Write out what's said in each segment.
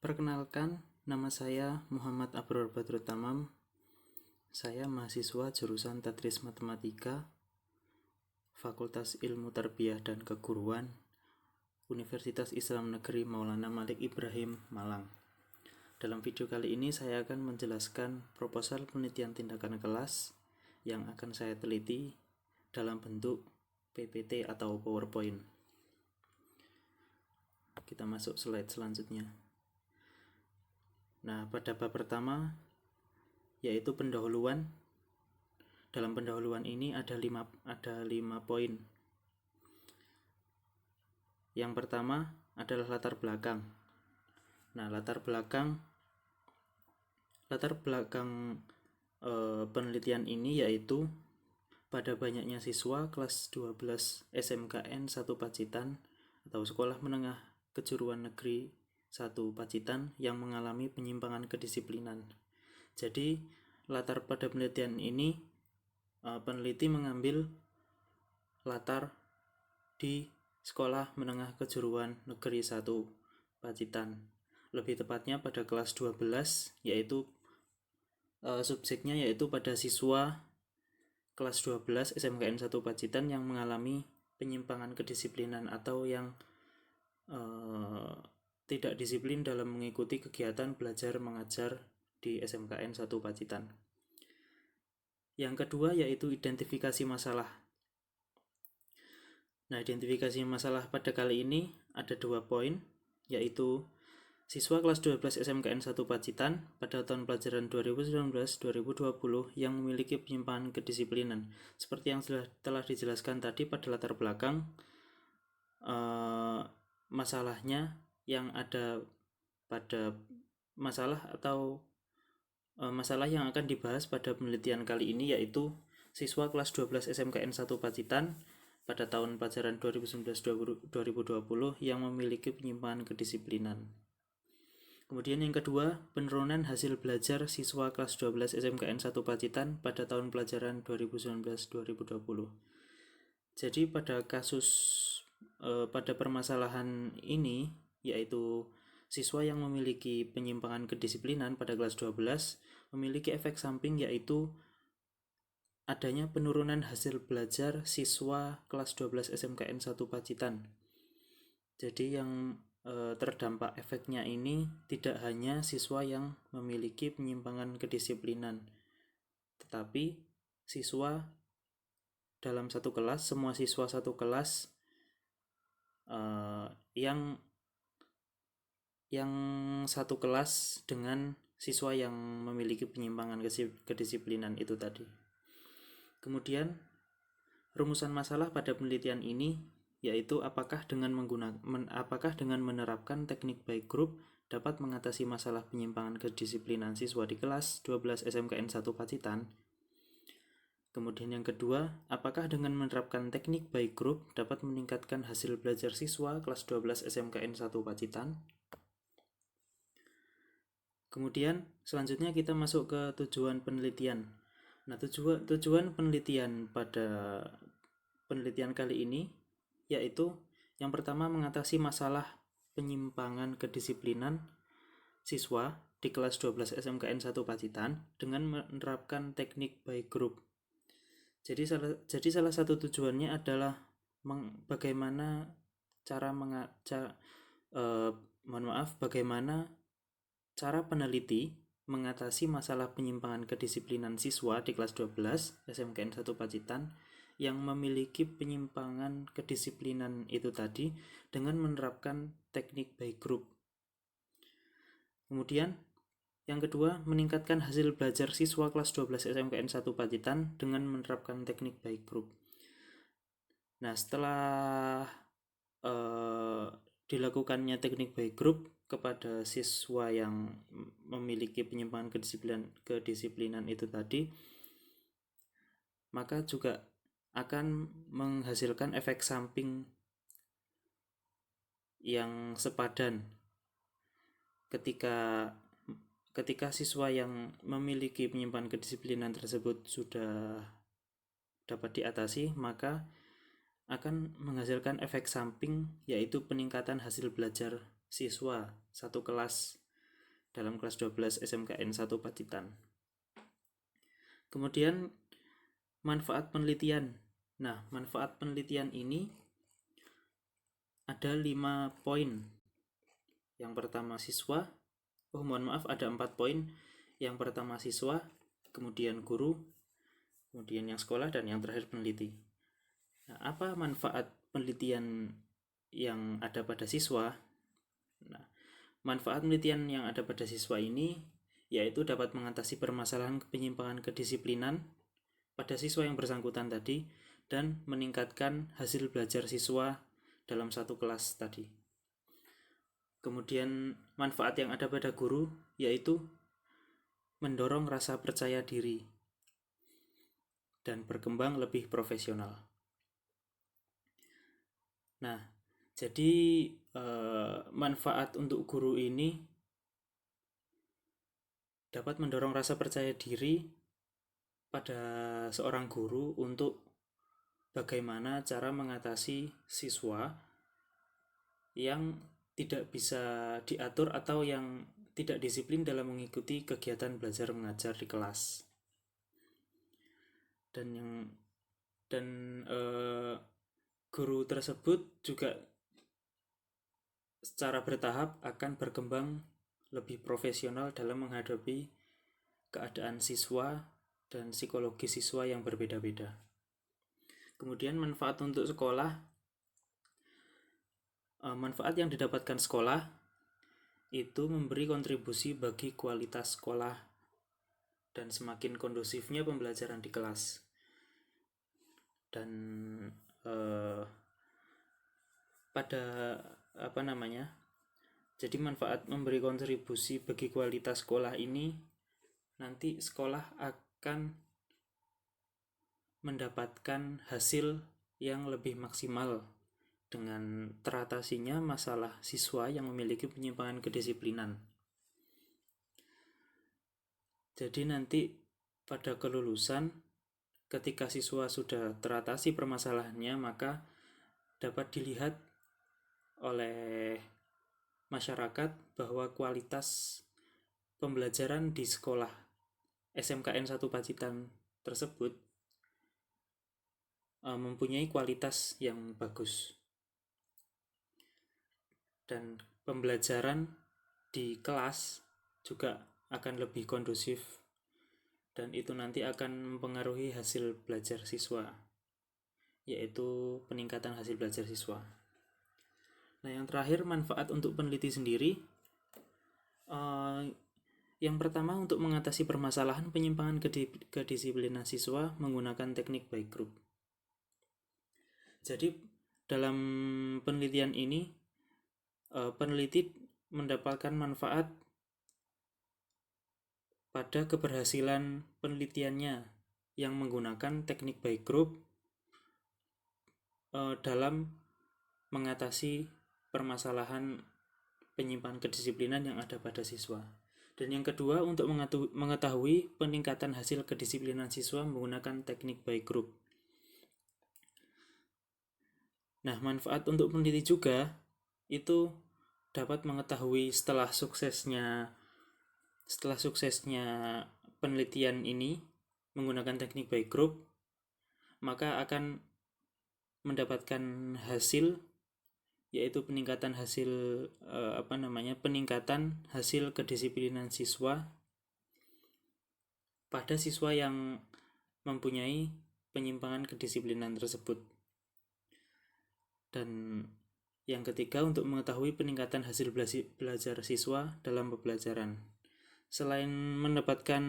Perkenalkan, nama saya Muhammad Abror Badrut Tamam. Saya mahasiswa jurusan Tadris Matematika, Fakultas Ilmu Tarbiyah dan Keguruan, Universitas Islam Negeri Maulana Malik Ibrahim, Malang. Dalam video kali ini saya akan menjelaskan proposal penelitian tindakan kelas yang akan saya teliti dalam bentuk PPT atau PowerPoint. Kita masuk slide selanjutnya. Nah, pada bab pertama yaitu pendahuluan. Dalam pendahuluan ini ada 5 poin. Yang pertama adalah latar belakang. Nah, latar belakang penelitian ini yaitu pada banyaknya siswa kelas 12 SMKN 1 Pacitan atau Sekolah Menengah Kejuruan Negeri 1 Pacitan yang mengalami penyimpangan kedisiplinan. Jadi, latar pada penelitian ini peneliti mengambil latar di Sekolah Menengah Kejuruan Negeri 1 Pacitan. Lebih tepatnya pada kelas 12, yaitu subjeknya yaitu pada siswa kelas 12 SMKN 1 Pacitan yang mengalami penyimpangan kedisiplinan atau yang tidak disiplin dalam mengikuti kegiatan belajar mengajar di SMKN 1 Pacitan. Yang kedua yaitu identifikasi masalah. Nah, identifikasi masalah pada kali ini ada 2 poin, yaitu siswa kelas 12 SMKN 1 Pacitan pada tahun pelajaran 2019-2020 yang memiliki penyimpangan kedisiplinan. Seperti yang telah dijelaskan tadi pada latar belakang, masalahnya yang ada pada masalah yang akan dibahas pada penelitian kali ini yaitu siswa kelas 12 SMKN 1 Pacitan pada tahun pelajaran 2019-2020 yang memiliki penyimpangan kedisiplinan. Kemudian yang kedua, penurunan hasil belajar siswa kelas 12 SMKN 1 Pacitan pada tahun pelajaran 2019-2020. Jadi pada permasalahan ini, yaitu siswa yang memiliki penyimpangan kedisiplinan pada kelas 12 memiliki efek samping yaitu adanya penurunan hasil belajar siswa kelas 12 SMKN 1 Pacitan. Jadi yang terdampak efeknya ini tidak hanya siswa yang memiliki penyimpangan kedisiplinan, tetapi siswa dalam satu kelas, semua siswa satu kelas yang satu kelas dengan siswa yang memiliki penyimpangan kedisiplinan itu tadi. Kemudian rumusan masalah pada penelitian ini yaitu apakah dengan menerapkan teknik baik group dapat mengatasi masalah penyimpangan kedisiplinan siswa di kelas 12 SMKN 1 Pacitan. Kemudian yang kedua, apakah dengan menerapkan teknik baik group dapat meningkatkan hasil belajar siswa kelas 12 SMKN 1 Pacitan. Kemudian selanjutnya kita masuk ke tujuan penelitian. Nah, tujuan penelitian pada penelitian kali ini yaitu yang pertama mengatasi masalah penyimpangan kedisiplinan siswa di kelas 12 SMKN 1 Pacitan dengan menerapkan teknik by group. Jadi salah satu tujuannya adalah bagaimana cara peneliti mengatasi masalah penyimpangan kedisiplinan siswa di kelas 12 SMKN 1 Pacitan yang memiliki penyimpangan kedisiplinan itu tadi dengan menerapkan teknik by group. Kemudian yang kedua, meningkatkan hasil belajar siswa kelas 12 SMKN 1 Pacitan dengan menerapkan teknik by group. Nah, setelah dilakukannya teknik by group kepada siswa yang memiliki penyimpangan kedisiplinan itu tadi, maka juga akan menghasilkan efek samping yang sepadan ketika siswa yang memiliki penyimpangan kedisiplinan tersebut sudah dapat diatasi, maka akan menghasilkan efek samping yaitu peningkatan hasil belajar siswa satu kelas dalam kelas 12 SMKN 1 Pacitan. Kemudian manfaat penelitian. Nah, manfaat penelitian ini ada 5 poin. Yang pertama siswa, ada 4 poin. Yang pertama siswa, kemudian guru, kemudian yang sekolah, dan yang terakhir peneliti. Nah, apa manfaat penelitian yang ada pada siswa? Nah, manfaat penelitian yang ada pada siswa ini yaitu dapat mengatasi permasalahan penyimpangan kedisiplinan pada siswa yang bersangkutan tadi dan meningkatkan hasil belajar siswa dalam satu kelas tadi. Kemudian manfaat yang ada pada guru yaitu mendorong rasa percaya diri dan berkembang lebih profesional. Nah, jadi manfaat untuk guru ini dapat mendorong rasa percaya diri pada seorang guru untuk bagaimana cara mengatasi siswa yang tidak bisa diatur atau yang tidak disiplin dalam mengikuti kegiatan belajar mengajar di kelas. Guru tersebut juga secara bertahap akan berkembang lebih profesional dalam menghadapi keadaan siswa dan psikologi siswa yang berbeda-beda. Kemudian manfaat untuk sekolah. Manfaat yang didapatkan sekolah itu memberi kontribusi bagi kualitas sekolah dan semakin kondusifnya pembelajaran di kelas. Dan jadi manfaat memberi kontribusi bagi kualitas sekolah ini, nanti sekolah akan mendapatkan hasil yang lebih maksimal dengan teratasinya masalah siswa yang memiliki penyimpangan kedisiplinan. Jadi nanti pada kelulusan, ketika siswa sudah teratasi permasalahannya, maka dapat dilihat oleh masyarakat bahwa kualitas pembelajaran di sekolah SMKN 1 Pacitan tersebut mempunyai kualitas yang bagus. Dan pembelajaran di kelas juga akan lebih kondusif, dan itu nanti akan mempengaruhi hasil belajar siswa, yaitu peningkatan hasil belajar siswa. Nah, yang terakhir manfaat untuk peneliti sendiri. Yang pertama, untuk mengatasi permasalahan penyimpangan kedisiplinan siswa menggunakan teknik by group. Jadi dalam penelitian ini peneliti mendapatkan manfaat pada keberhasilan penelitiannya yang menggunakan teknik by group dalam mengatasi permasalahan penyimpangan kedisiplinan yang ada pada siswa. Dan yang kedua, untuk mengetahui peningkatan hasil kedisiplinan siswa menggunakan teknik by group. Nah, manfaat untuk peneliti juga itu dapat mengetahui setelah suksesnya penelitian ini menggunakan teknik by group, maka akan mendapatkan hasil, yaitu peningkatan hasil kedisiplinan siswa pada siswa yang mempunyai penyimpangan kedisiplinan tersebut. Dan yang ketiga, untuk mengetahui peningkatan hasil belajar siswa dalam pembelajaran. Selain mendapatkan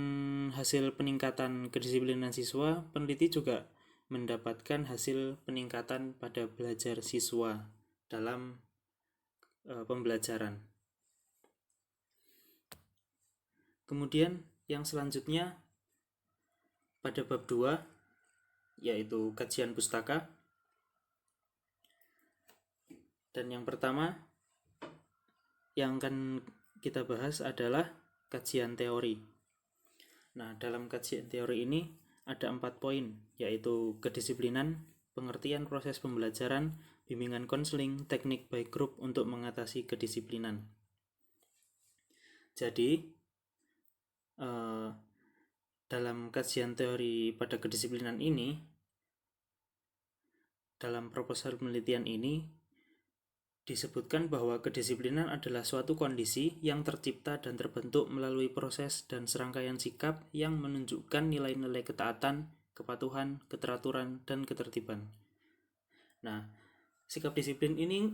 hasil peningkatan kedisiplinan siswa, peneliti juga mendapatkan hasil peningkatan pada belajar siswa dalam pembelajaran. Kemudian yang selanjutnya pada bab 2, yaitu kajian pustaka. Dan yang pertama yang akan kita bahas adalah kajian teori. Nah, dalam kajian teori ini ada 4 poin, yaitu kedisiplinan, pengertian proses pembelajaran, bimbingan konseling, teknik by group untuk mengatasi kedisiplinan. Jadi dalam kajian teori pada kedisiplinan ini, dalam proposal penelitian ini disebutkan bahwa kedisiplinan adalah suatu kondisi yang tercipta dan terbentuk melalui proses dan serangkaian sikap yang menunjukkan nilai-nilai ketaatan, kepatuhan, keteraturan, dan ketertiban. Nah, sikap disiplin ini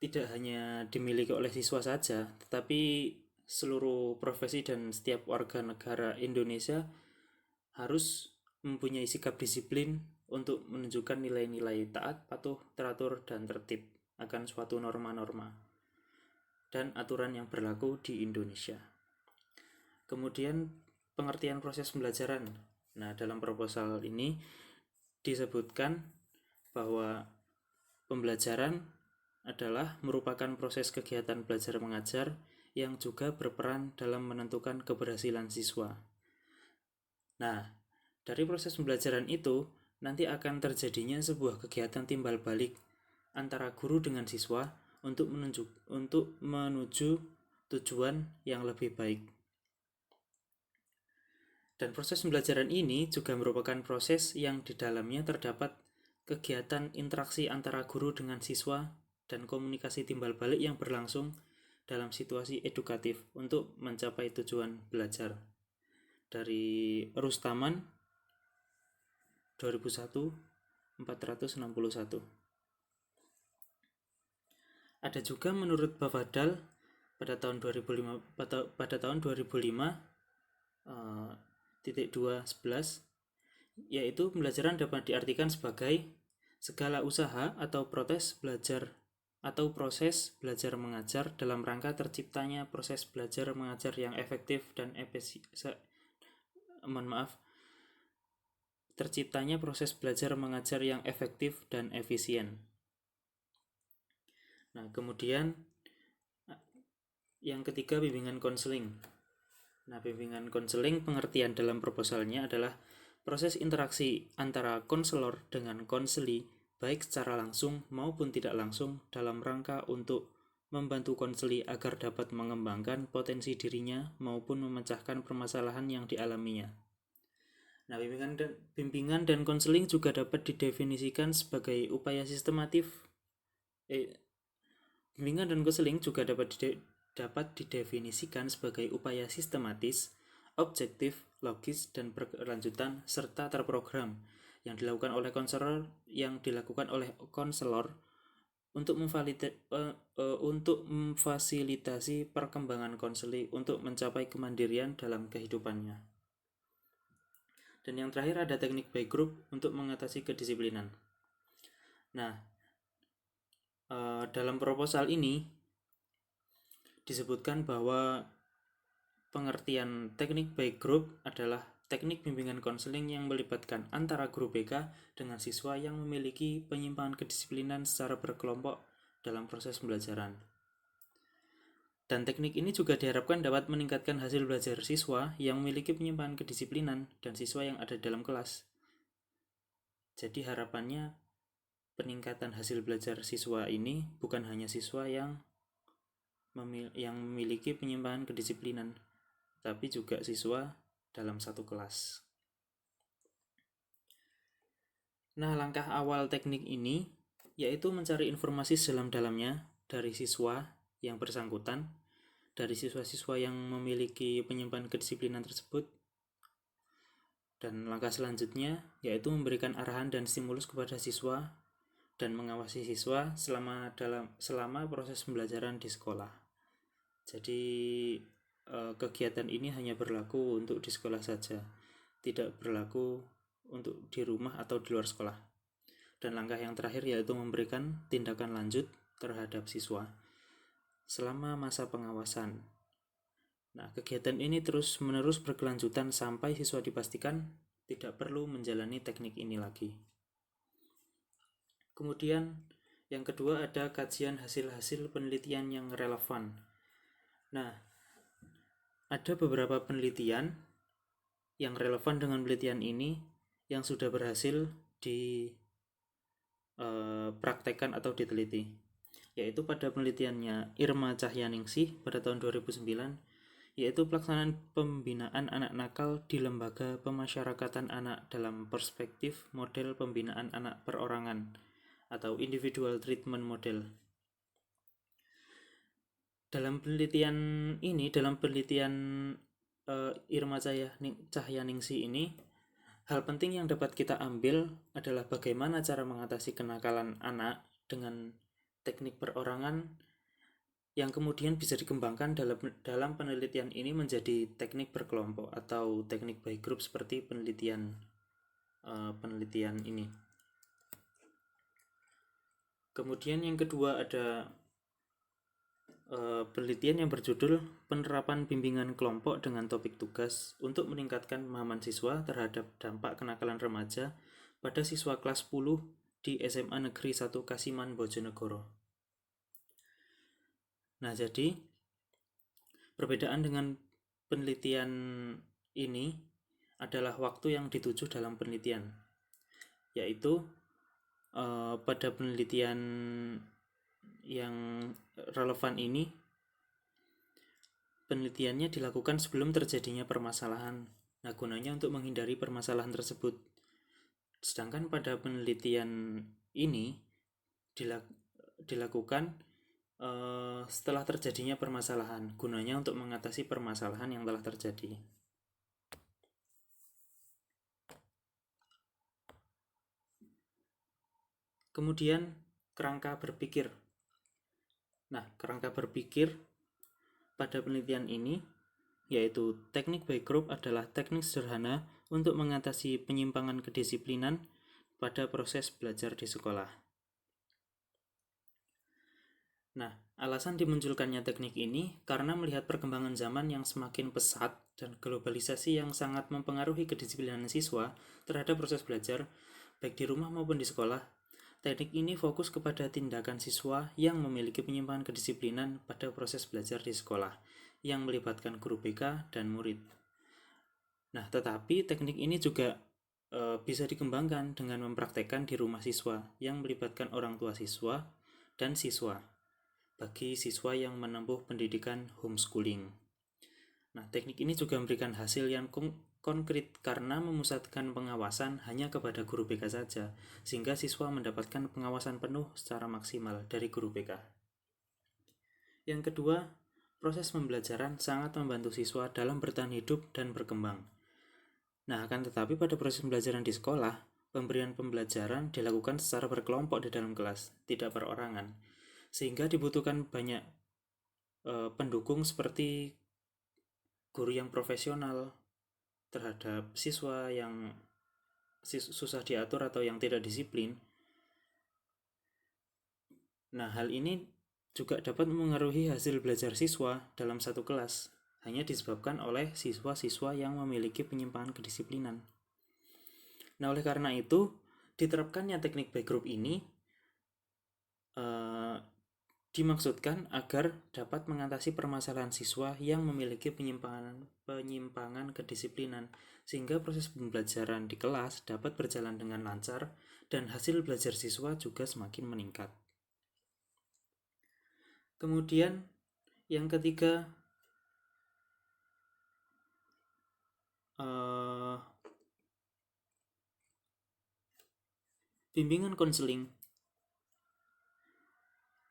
tidak hanya dimiliki oleh siswa saja, tetapi seluruh profesi dan setiap warga negara Indonesia harus mempunyai sikap disiplin untuk menunjukkan nilai-nilai taat, patuh, teratur, dan tertib akan suatu norma-norma dan aturan yang berlaku di Indonesia. Kemudian pengertian proses pembelajaran. Nah, dalam proposal ini disebutkan bahwa pembelajaran adalah merupakan proses kegiatan belajar mengajar yang juga berperan dalam menentukan keberhasilan siswa. Nah, dari proses pembelajaran itu nanti akan terjadinya sebuah kegiatan timbal balik antara guru dengan siswa untuk menuju tujuan yang lebih baik. Dan proses pembelajaran ini juga merupakan proses yang di dalamnya terdapat kegiatan interaksi antara guru dengan siswa dan komunikasi timbal balik yang berlangsung dalam situasi edukatif untuk mencapai tujuan belajar. Dari Rustaman 2001 461. Ada juga menurut Bafadal pada tahun 2005 titik 2.11, yaitu pembelajaran dapat diartikan sebagai segala usaha atau proses belajar mengajar dalam rangka terciptanya proses belajar mengajar yang efektif dan terciptanya proses belajar mengajar yang efektif dan efisien. Nah, kemudian yang ketiga, bimbingan konseling. Nah, bimbingan konseling pengertian dalam proposalnya adalah proses interaksi antara konselor dengan konseli baik secara langsung maupun tidak langsung dalam rangka untuk membantu konseli agar dapat mengembangkan potensi dirinya maupun memecahkan permasalahan yang dialaminya. Nah, bimbingan dan konseling juga dapat didefinisikan sebagai upaya sistematif. Bimbingan dan konseling juga dapat didefinisikan sebagai upaya sistematis, objektif, logis, dan berkelanjutan serta terprogram yang dilakukan oleh konselor untuk memfasilitasi perkembangan konseli untuk mencapai kemandirian dalam kehidupannya. Dan yang terakhir ada teknik by group untuk mengatasi kedisiplinan. Nah, dalam proposal ini disebutkan bahwa pengertian teknik by group adalah teknik bimbingan konseling yang melibatkan antara guru BK dengan siswa yang memiliki penyimpangan kedisiplinan secara berkelompok dalam proses pembelajaran. Dan teknik ini juga diharapkan dapat meningkatkan hasil belajar siswa yang memiliki penyimpangan kedisiplinan dan siswa yang ada dalam kelas. Jadi harapannya peningkatan hasil belajar siswa ini bukan hanya siswa yang memiliki penyimpangan kedisiplinan, tapi juga siswa dalam satu kelas. Nah, langkah awal teknik ini yaitu mencari informasi sedalam-dalamnya dari siswa yang bersangkutan, dari siswa-siswa yang memiliki penyimpangan kedisiplinan tersebut. Dan langkah selanjutnya yaitu memberikan arahan dan stimulus kepada siswa dan mengawasi siswa selama proses pembelajaran di sekolah. Jadi kegiatan ini hanya berlaku untuk di sekolah saja, tidak berlaku untuk di rumah atau di luar sekolah. Dan langkah yang terakhir yaitu memberikan tindakan lanjut terhadap siswa selama masa pengawasan. Nah, kegiatan ini terus-menerus berkelanjutan sampai siswa dipastikan tidak perlu menjalani teknik ini lagi. Kemudian yang kedua ada kajian hasil-hasil penelitian yang relevan. Nah, ada beberapa penelitian yang relevan dengan penelitian ini yang sudah berhasil dipraktekkan atau diteliti, yaitu pada penelitiannya Irma Cahyaningsih pada tahun 2009 yaitu pelaksanaan pembinaan anak nakal di lembaga pemasyarakatan anak dalam perspektif model pembinaan anak perorangan atau individual treatment model. Dalam penelitian Irma Cahyaningsi ini, hal penting yang dapat kita ambil adalah bagaimana cara mengatasi kenakalan anak dengan teknik perorangan yang kemudian bisa dikembangkan dalam penelitian ini menjadi teknik berkelompok atau teknik by group seperti penelitian ini. Kemudian yang kedua ada penelitian yang berjudul penerapan bimbingan kelompok dengan topik tugas untuk meningkatkan pemahaman siswa terhadap dampak kenakalan remaja pada siswa kelas 10 di SMA Negeri 1 Kasiman Bojonegoro. Nah, jadi perbedaan dengan penelitian ini adalah waktu yang dituju dalam penelitian, yaitu pada penelitian yang relevan ini, penelitiannya dilakukan sebelum terjadinya permasalahan. Nah, gunanya untuk menghindari permasalahan tersebut. Sedangkan pada penelitian ini dilakukan setelah terjadinya permasalahan, gunanya untuk mengatasi permasalahan yang telah terjadi. Kemudian kerangka berpikir. Nah, kerangka berpikir pada penelitian ini yaitu teknik by group adalah teknik sederhana untuk mengatasi penyimpangan kedisiplinan pada proses belajar di sekolah. Nah, alasan dimunculkannya teknik ini karena melihat perkembangan zaman yang semakin pesat dan globalisasi yang sangat mempengaruhi kedisiplinan siswa terhadap proses belajar, baik di rumah maupun di sekolah. Teknik ini fokus kepada tindakan siswa yang memiliki penyimpangan kedisiplinan pada proses belajar di sekolah, yang melibatkan guru BK dan murid. Nah, tetapi teknik ini juga bisa dikembangkan dengan mempraktekkan di rumah siswa, yang melibatkan orang tua siswa dan siswa, bagi siswa yang menempuh pendidikan homeschooling. Nah, teknik ini juga memberikan hasil yang konkret karena memusatkan pengawasan hanya kepada guru BK saja, sehingga siswa mendapatkan pengawasan penuh secara maksimal dari guru BK. Yang kedua, proses pembelajaran sangat membantu siswa dalam bertahan hidup dan berkembang. Nah, akan tetapi pada proses pembelajaran di sekolah, pemberian pembelajaran dilakukan secara berkelompok di dalam kelas, tidak perorangan, sehingga dibutuhkan banyak pendukung seperti guru yang profesional terhadap siswa yang susah diatur atau yang tidak disiplin. Nah, hal ini juga dapat mengaruhi hasil belajar siswa dalam satu kelas, hanya disebabkan oleh siswa-siswa yang memiliki penyimpangan kedisiplinan. Nah, oleh karena itu, diterapkannya teknik by group ini dimaksudkan agar dapat mengatasi permasalahan siswa yang memiliki penyimpangan kedisiplinan, sehingga proses pembelajaran di kelas dapat berjalan dengan lancar dan hasil belajar siswa juga semakin meningkat. Kemudian yang ketiga, bimbingan konseling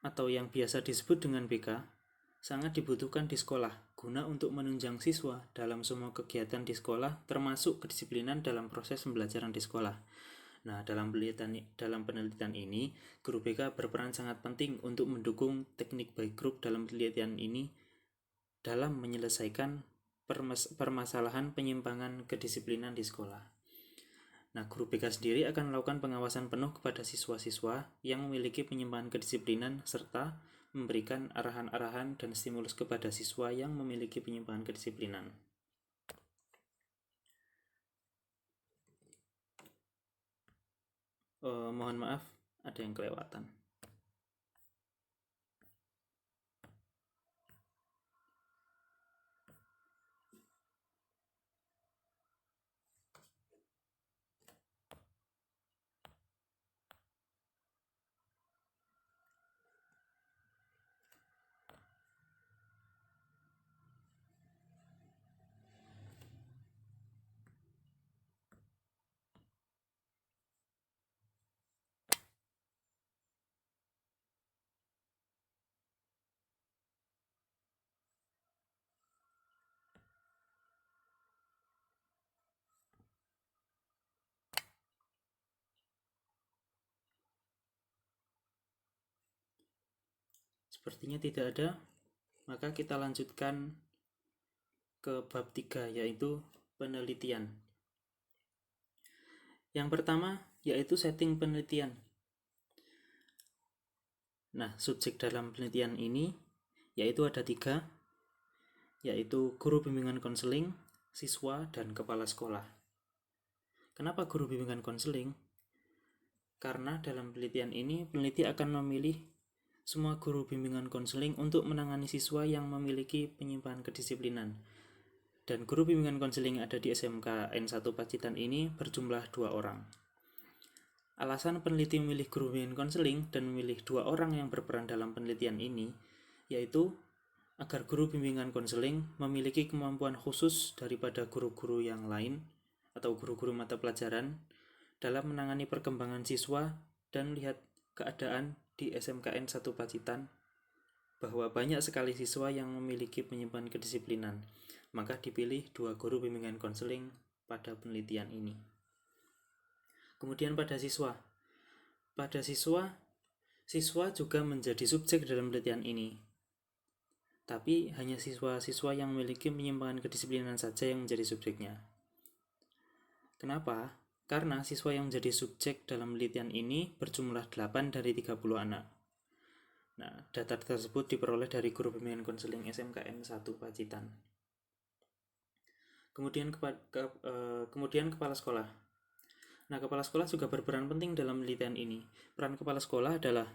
atau yang biasa disebut dengan BK sangat dibutuhkan di sekolah guna untuk menunjang siswa dalam semua kegiatan di sekolah, termasuk kedisiplinan dalam proses pembelajaran di sekolah. Nah, dalam penelitian ini, guru BK berperan sangat penting untuk mendukung teknik by group dalam penelitian ini dalam menyelesaikan permasalahan penyimpangan kedisiplinan di sekolah. Nah, guru BK sendiri akan melakukan pengawasan penuh kepada siswa-siswa yang memiliki penyimpangan kedisiplinan serta memberikan arahan-arahan dan stimulus kepada siswa yang memiliki penyimpangan kedisiplinan. Mohon maaf, ada yang kelewatan. Sepertinya tidak ada, maka kita lanjutkan ke bab 3, yaitu penelitian. Yang pertama yaitu setting penelitian. Nah, subjek dalam penelitian ini yaitu ada 3, yaitu guru bimbingan konseling, siswa, dan kepala sekolah. Kenapa guru bimbingan konseling? Karena dalam penelitian ini, peneliti akan memilih semua guru bimbingan konseling untuk menangani siswa yang memiliki penyimpangan kedisiplinan. Dan guru bimbingan konseling yang ada di SMKN 1 Pacitan ini berjumlah 2 orang. Alasan peneliti memilih guru bimbingan konseling dan memilih 2 orang yang berperan dalam penelitian ini, yaitu agar guru bimbingan konseling memiliki kemampuan khusus daripada guru-guru yang lain atau guru-guru mata pelajaran dalam menangani perkembangan siswa dan melihat keadaan di SMKN 1 Pacitan bahwa banyak sekali siswa yang memiliki penyimpangan kedisiplinan. Maka dipilih 2 guru bimbingan konseling pada penelitian ini. Kemudian pada siswa. Pada siswa juga menjadi subjek dalam penelitian ini. Tapi hanya siswa-siswa yang memiliki penyimpangan kedisiplinan saja yang menjadi subjeknya. Kenapa? Karena siswa yang menjadi subjek dalam penelitian ini berjumlah 8 dari 30 anak. Nah, data tersebut diperoleh dari guru bimbingan konseling SMKN 1 Pacitan. Kemudian kepala sekolah. Nah, kepala sekolah juga berperan penting dalam penelitian ini. Peran kepala sekolah adalah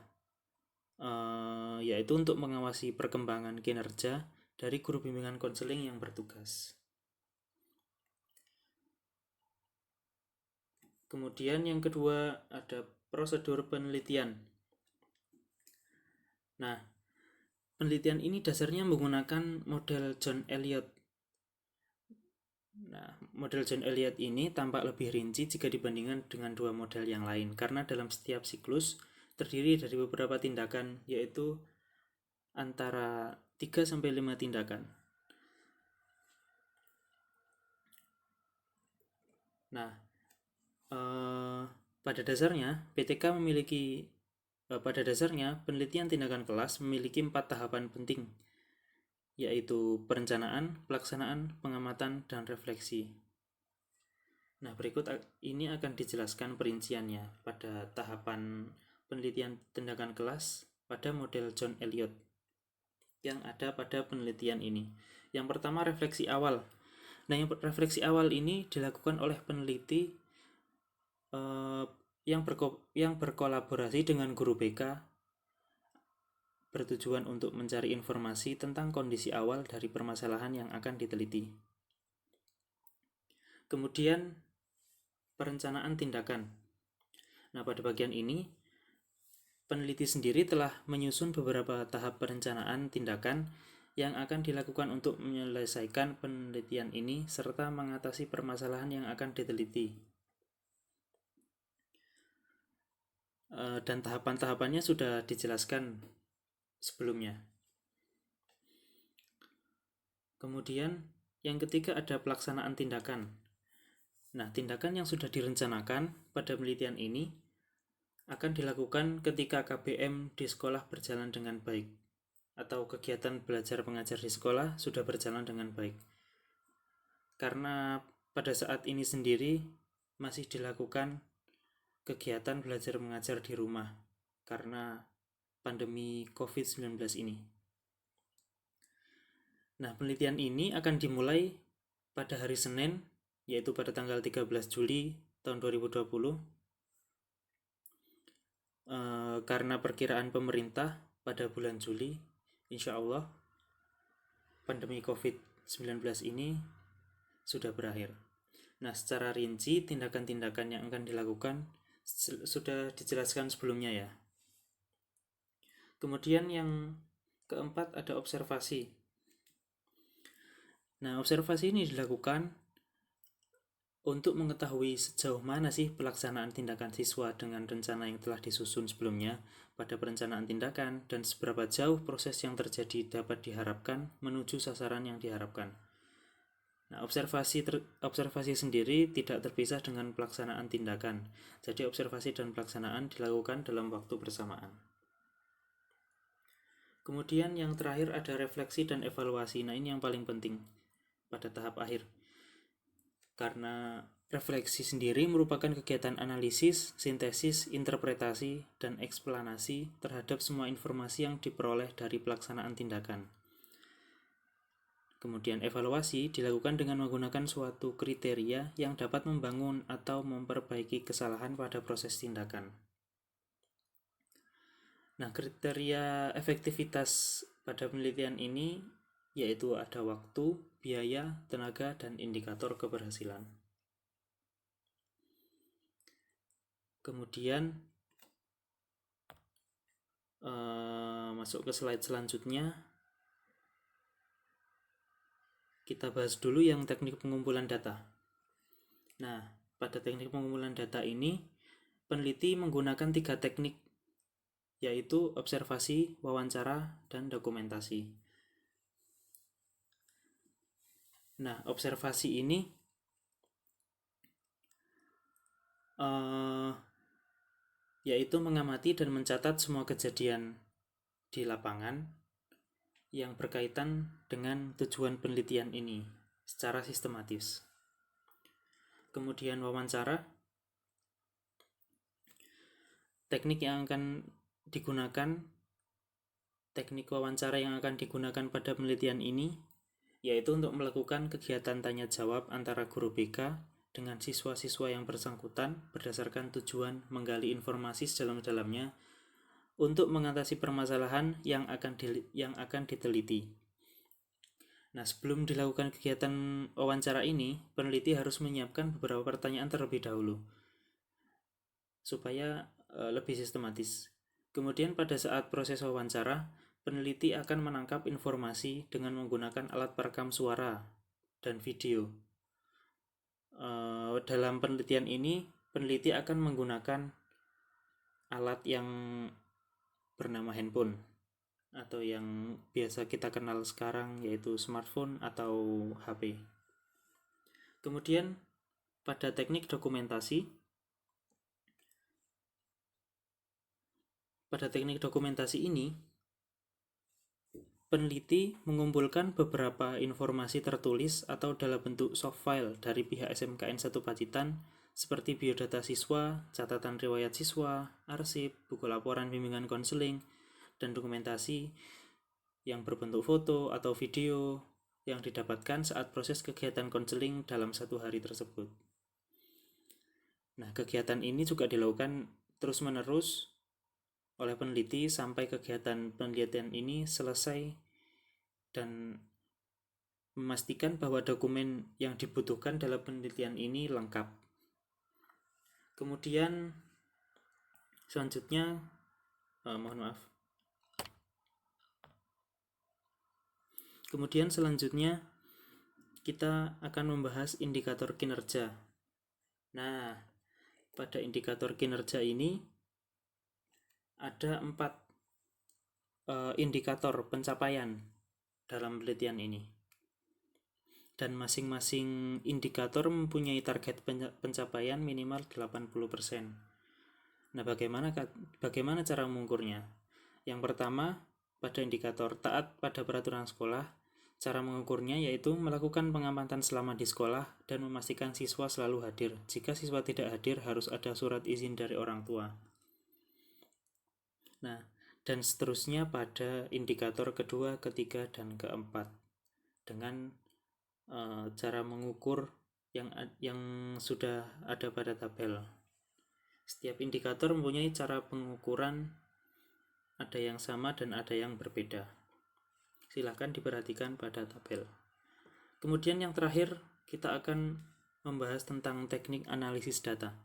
yaitu untuk mengawasi perkembangan kinerja dari guru bimbingan konseling yang bertugas. Kemudian yang kedua ada prosedur penelitian. Nah, penelitian ini dasarnya menggunakan model John Elliott. Nah, model John Elliott ini tampak lebih rinci jika dibandingkan dengan 2 model yang lain, karena dalam setiap siklus terdiri dari beberapa tindakan, yaitu antara 3-5 tindakan. Nah, pada dasarnya penelitian tindakan kelas memiliki 4 tahapan penting, yaitu perencanaan, pelaksanaan, pengamatan, dan refleksi. Nah, berikut ini akan dijelaskan perinciannya pada tahapan penelitian tindakan kelas pada model John Elliott yang ada pada penelitian ini. Yang pertama, refleksi awal. Nah, refleksi awal ini dilakukan oleh peneliti yang berkolaborasi dengan guru BK bertujuan untuk mencari informasi tentang kondisi awal dari permasalahan yang akan diteliti. Kemudian, perencanaan tindakan. Nah, pada bagian ini, peneliti sendiri telah menyusun beberapa tahap perencanaan tindakan yang akan dilakukan untuk menyelesaikan penelitian ini serta mengatasi permasalahan yang akan diteliti. Dan tahapan-tahapannya sudah dijelaskan sebelumnya. Kemudian yang ketiga ada pelaksanaan tindakan. Nah, tindakan yang sudah direncanakan pada penelitian ini akan dilakukan ketika KBM di sekolah berjalan dengan baik atau kegiatan belajar mengajar di sekolah sudah berjalan dengan baik. Karena pada saat ini sendiri masih dilakukan kegiatan belajar mengajar di rumah karena pandemi COVID-19 ini. Nah, penelitian ini akan dimulai pada hari Senin, yaitu pada tanggal 13 Juli tahun 2020. Karena perkiraan pemerintah pada bulan Juli, insya Allah pandemi COVID-19 ini sudah berakhir. Nah, secara rinci tindakan-tindakan yang akan dilakukan sudah dijelaskan sebelumnya ya. Kemudian yang keempat ada observasi. Nah, observasi ini dilakukan untuk mengetahui sejauh mana sih pelaksanaan tindakan siswa dengan rencana yang telah disusun sebelumnya pada perencanaan tindakan dan seberapa jauh proses yang terjadi dapat diharapkan menuju sasaran yang diharapkan. Nah, observasi sendiri tidak terpisah dengan pelaksanaan tindakan. Jadi observasi dan pelaksanaan dilakukan dalam waktu bersamaan. Kemudian yang terakhir ada refleksi dan evaluasi. Nah, ini yang paling penting pada tahap akhir. Karena refleksi sendiri merupakan kegiatan analisis, sintesis, interpretasi, dan eksplanasi terhadap semua informasi yang diperoleh dari pelaksanaan tindakan. Kemudian evaluasi dilakukan dengan menggunakan suatu kriteria yang dapat membangun atau memperbaiki kesalahan pada proses tindakan. Nah, kriteria efektivitas pada penelitian ini yaitu ada waktu, biaya, tenaga, dan indikator keberhasilan. Kemudian masuk ke slide selanjutnya. Kita bahas dulu yang teknik pengumpulan data. Nah, pada teknik pengumpulan data ini, peneliti menggunakan 3 teknik, yaitu observasi, wawancara, dan dokumentasi. Nah, observasi ini yaitu mengamati dan mencatat semua kejadian di lapangan yang berkaitan dengan tujuan penelitian ini secara sistematis. Kemudian wawancara, teknik wawancara yang akan digunakan pada penelitian ini yaitu untuk melakukan kegiatan tanya jawab antara guru BK dengan siswa-siswa yang bersangkutan berdasarkan tujuan menggali informasi sedalam-dalamnya untuk mengatasi permasalahan yang akan diteliti. Nah, sebelum dilakukan kegiatan wawancara ini, peneliti harus menyiapkan beberapa pertanyaan terlebih dahulu supaya lebih sistematis. Kemudian pada saat proses wawancara, peneliti akan menangkap informasi dengan menggunakan alat perekam suara dan video. Dalam penelitian ini, peneliti akan menggunakan alat yang bernama handphone atau yang biasa kita kenal sekarang yaitu smartphone atau HP. Kemudian pada teknik dokumentasi, ini peneliti mengumpulkan beberapa informasi tertulis atau dalam bentuk soft file dari pihak SMKN 1 Pacitan seperti biodata siswa, catatan riwayat siswa, arsip, buku laporan bimbingan konseling, dan dokumentasi yang berbentuk foto atau video yang didapatkan saat proses kegiatan konseling dalam 1 hari tersebut. Nah, kegiatan ini juga dilakukan terus-menerus oleh peneliti sampai kegiatan penelitian ini selesai dan memastikan bahwa dokumen yang dibutuhkan dalam penelitian ini lengkap. Kemudian selanjutnya kita akan membahas indikator kinerja. Nah, pada indikator kinerja ini ada 4 indikator pencapaian dalam penelitian ini. Dan masing-masing indikator mempunyai target pencapaian minimal 80%. Nah, bagaimana cara mengukurnya? Yang pertama, pada indikator taat pada peraturan sekolah, cara mengukurnya yaitu melakukan pengamatan selama di sekolah dan memastikan siswa selalu hadir. Jika siswa tidak hadir, harus ada surat izin dari orang tua. Nah, dan seterusnya pada indikator kedua, ketiga, dan keempat dengan cara mengukur yang sudah ada pada tabel. Setiap indikator mempunyai cara pengukuran, ada yang sama dan ada yang berbeda. Silahkan diperhatikan pada tabel. Kemudian yang terakhir, kita akan membahas tentang teknik analisis data.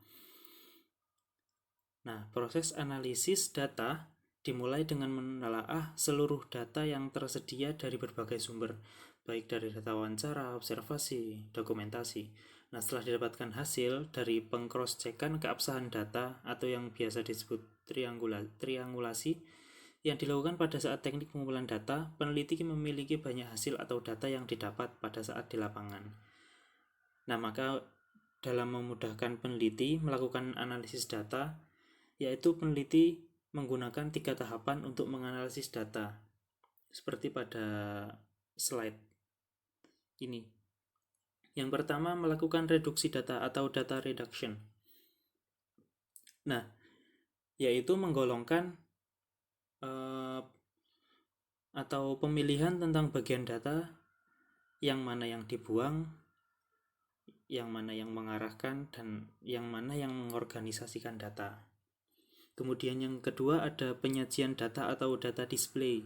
Nah, proses analisis data dimulai dengan menelaah seluruh data yang tersedia dari berbagai sumber, baik dari data wawancara, observasi, dokumentasi. Nah, setelah didapatkan hasil dari pengcross-checkan keabsahan data atau yang biasa disebut triangulasi yang dilakukan pada saat teknik pengumpulan data, peneliti memiliki banyak hasil atau data yang didapat pada saat di lapangan. Nah, maka dalam memudahkan peneliti melakukan analisis data, yaitu peneliti menggunakan 3 tahapan untuk menganalisis data. seperti pada slide ini. Yang pertama, melakukan reduksi data atau data reduction. Nah, yaitu menggolongkan atau pemilihan tentang bagian data, yang mana yang dibuang, yang mana yang mengarahkan, dan yang mana yang mengorganisasikan data. Kemudian yang kedua ada penyajian data atau data display.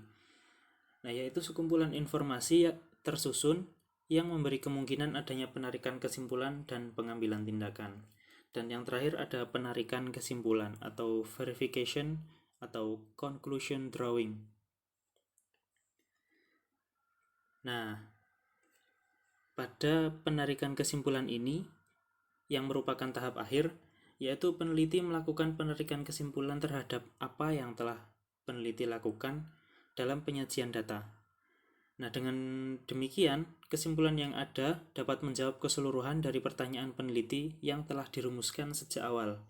Nah, yaitu sekumpulan informasi tersusun yang memberi kemungkinan adanya penarikan kesimpulan dan pengambilan tindakan. Dan yang terakhir ada penarikan kesimpulan atau verification atau conclusion drawing. Nah, pada penarikan kesimpulan ini yang merupakan tahap akhir, yaitu peneliti melakukan penarikan kesimpulan terhadap apa yang telah peneliti lakukan dalam penyajian data. Nah, dengan demikian, kesimpulan yang ada dapat menjawab keseluruhan dari pertanyaan peneliti yang telah dirumuskan sejak awal.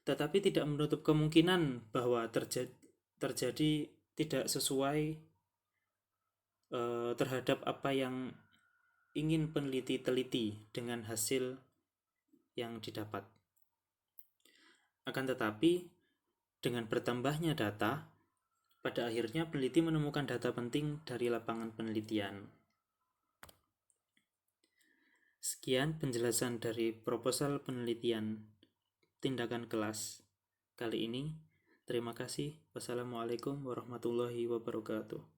Tetapi tidak menutup kemungkinan bahwa terjadi tidak sesuai terhadap apa yang ingin peneliti teliti dengan hasil yang didapat. Akan tetapi, dengan bertambahnya data, pada akhirnya peneliti menemukan data penting dari lapangan penelitian. Sekian penjelasan dari proposal penelitian tindakan kelas kali ini. Terima kasih. Wassalamualaikum warahmatullahi wabarakatuh.